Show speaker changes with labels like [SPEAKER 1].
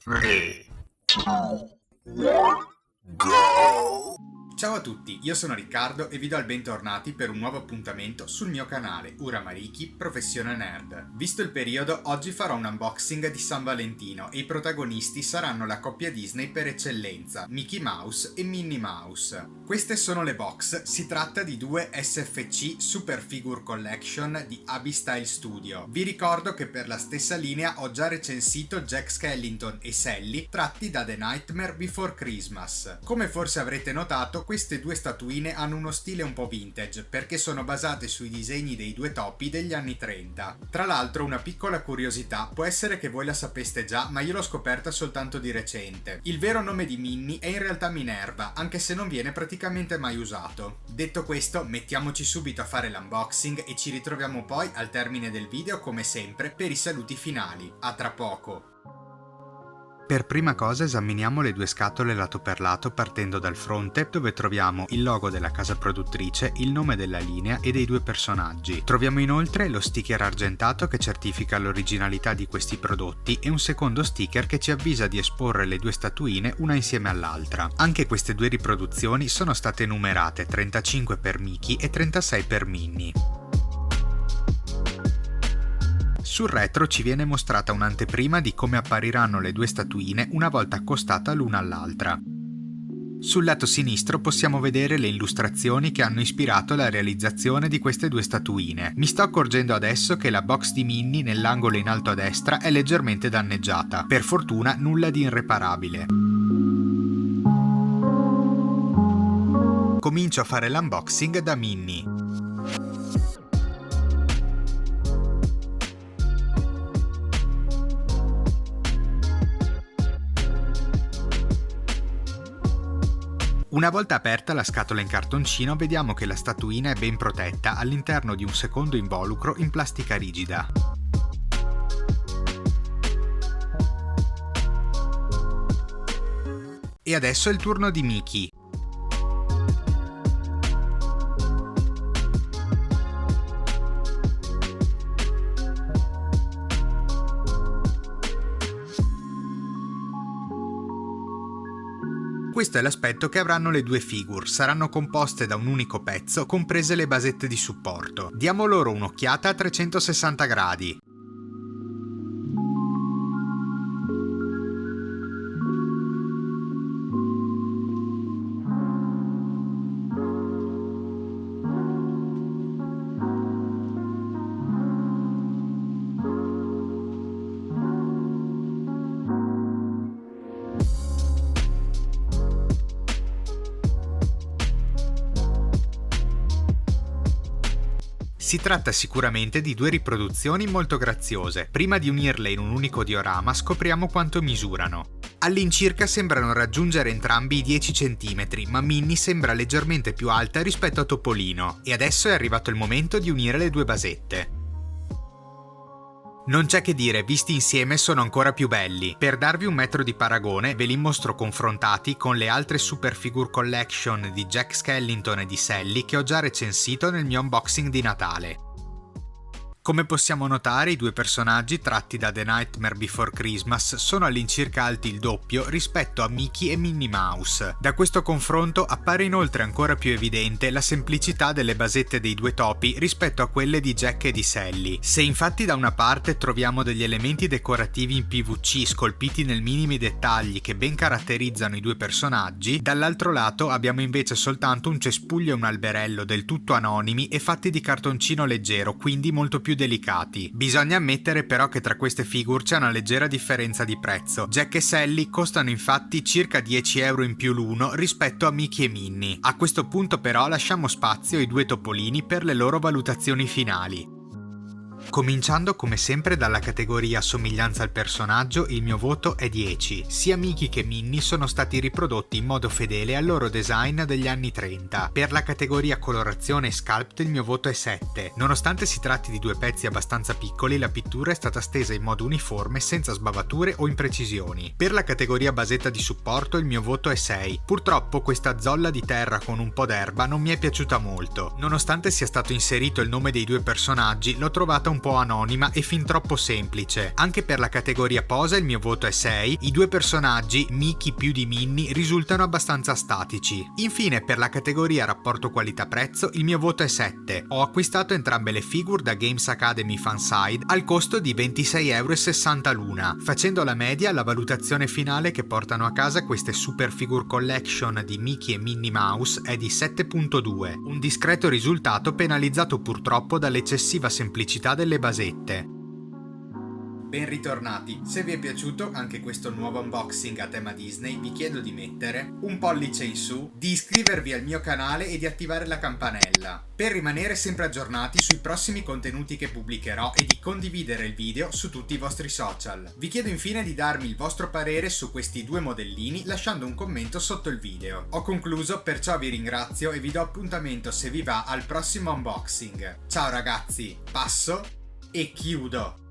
[SPEAKER 1] 3, 2, 1, go!
[SPEAKER 2] Ciao a tutti, io sono Riccardo e vi do il bentornati per un nuovo appuntamento sul mio canale Uramariki Professione Nerd. Visto il periodo, oggi farò un unboxing di San Valentino e i protagonisti saranno la coppia Disney per eccellenza, Mickey Mouse e Minnie Mouse. Queste sono le box, si tratta di due SFC Super Figure Collection di Abby Style Studio. Vi ricordo che per la stessa linea ho già recensito Jack Skellington e Sally tratti da The Nightmare Before Christmas. Come forse avrete notato, queste due statuine hanno uno stile un po' vintage perché sono basate sui disegni dei due topi degli anni 30. Tra l'altro, una piccola curiosità, può essere che voi la sapeste già, ma io l'ho scoperta soltanto di recente. Il vero nome di Minnie è in realtà Minerva, anche se non viene praticamente mai usato. Detto questo, mettiamoci subito a fare l'unboxing e ci ritroviamo poi al termine del video come sempre per i saluti finali. A tra poco! Per prima cosa esaminiamo le due scatole lato per lato partendo dal fronte, dove troviamo il logo della casa produttrice, il nome della linea e dei due personaggi. Troviamo inoltre lo sticker argentato che certifica l'originalità di questi prodotti e un secondo sticker che ci avvisa di esporre le due statuine una insieme all'altra. Anche queste due riproduzioni sono state numerate 35 per Mickey e 36 per Minnie. Sul retro ci viene mostrata un'anteprima di come appariranno le due statuine una volta accostate l'una all'altra. Sul lato sinistro possiamo vedere le illustrazioni che hanno ispirato la realizzazione di queste due statuine. Mi sto accorgendo adesso che la box di Minnie nell'angolo in alto a destra è leggermente danneggiata. Per fortuna nulla di irreparabile. Comincio a fare l'unboxing da Minnie. Una volta aperta la scatola in cartoncino vediamo che la statuina è ben protetta all'interno di un secondo involucro in plastica rigida. E adesso è il turno di Mickey. Questo è l'aspetto che avranno le due figure, saranno composte da un unico pezzo, comprese le basette di supporto. Diamo loro un'occhiata a 360 gradi. Si tratta sicuramente di due riproduzioni molto graziose. Prima di unirle in un unico diorama scopriamo quanto misurano. All'incirca sembrano raggiungere entrambi i 10 cm, ma Minnie sembra leggermente più alta rispetto a Topolino. E adesso è arrivato il momento di unire le due basette. Non c'è che dire, visti insieme sono ancora più belli. Per darvi un metro di paragone ve li mostro confrontati con le altre Super Figure Collection di Jack Skellington e di Sally che ho già recensito nel mio unboxing di Natale. Come possiamo notare, i due personaggi tratti da The Nightmare Before Christmas sono all'incirca alti il doppio rispetto a Mickey e Minnie Mouse. Da questo confronto appare inoltre ancora più evidente la semplicità delle basette dei due topi rispetto a quelle di Jack e di Sally. Se infatti da una parte troviamo degli elementi decorativi in PVC scolpiti nel minimi dettagli che ben caratterizzano i due personaggi, dall'altro lato abbiamo invece soltanto un cespuglio e un alberello del tutto anonimi e fatti di cartoncino leggero, quindi molto più delicati. Bisogna ammettere però che tra queste figure c'è una leggera differenza di prezzo. Jack e Sally costano infatti circa 10 euro in più l'uno rispetto a Mickey e Minnie. A questo punto però lasciamo spazio ai due topolini per le loro valutazioni finali. Cominciando come sempre dalla categoria somiglianza al personaggio, il mio voto è 10. Sia Mickey che Minnie sono stati riprodotti in modo fedele al loro design degli anni 30. Per la categoria colorazione e sculpt il mio voto è 7. Nonostante si tratti di due pezzi abbastanza piccoli, la pittura è stata stesa in modo uniforme senza sbavature o imprecisioni. Per la categoria basetta di supporto il mio voto è 6. Purtroppo questa zolla di terra con un po' d'erba non mi è piaciuta molto. Nonostante sia stato inserito il nome dei due personaggi, l'ho trovata un un po' anonima e fin troppo semplice. Anche per la categoria posa il mio voto è 6, i due personaggi, Mickey più di Minnie, risultano abbastanza statici. Infine per la categoria rapporto qualità-prezzo il mio voto è 7, ho acquistato entrambe le figure da Games Academy Fanside al costo di 26,60 € l'una. Facendo la media, la valutazione finale che portano a casa queste Super Figure Collection di Mickey e Minnie Mouse è di 7.2, un discreto risultato penalizzato purtroppo dall'eccessiva semplicità delle basette. Ben ritornati, se vi è piaciuto anche questo nuovo unboxing a tema Disney vi chiedo di mettere un pollice in su, di iscrivervi al mio canale e di attivare la campanella per rimanere sempre aggiornati sui prossimi contenuti che pubblicherò e di condividere il video su tutti i vostri social. Vi chiedo infine di darmi il vostro parere su questi due modellini lasciando un commento sotto il video. Ho concluso, perciò vi ringrazio e vi do appuntamento, se vi va, al prossimo unboxing. Ciao ragazzi, passo e chiudo!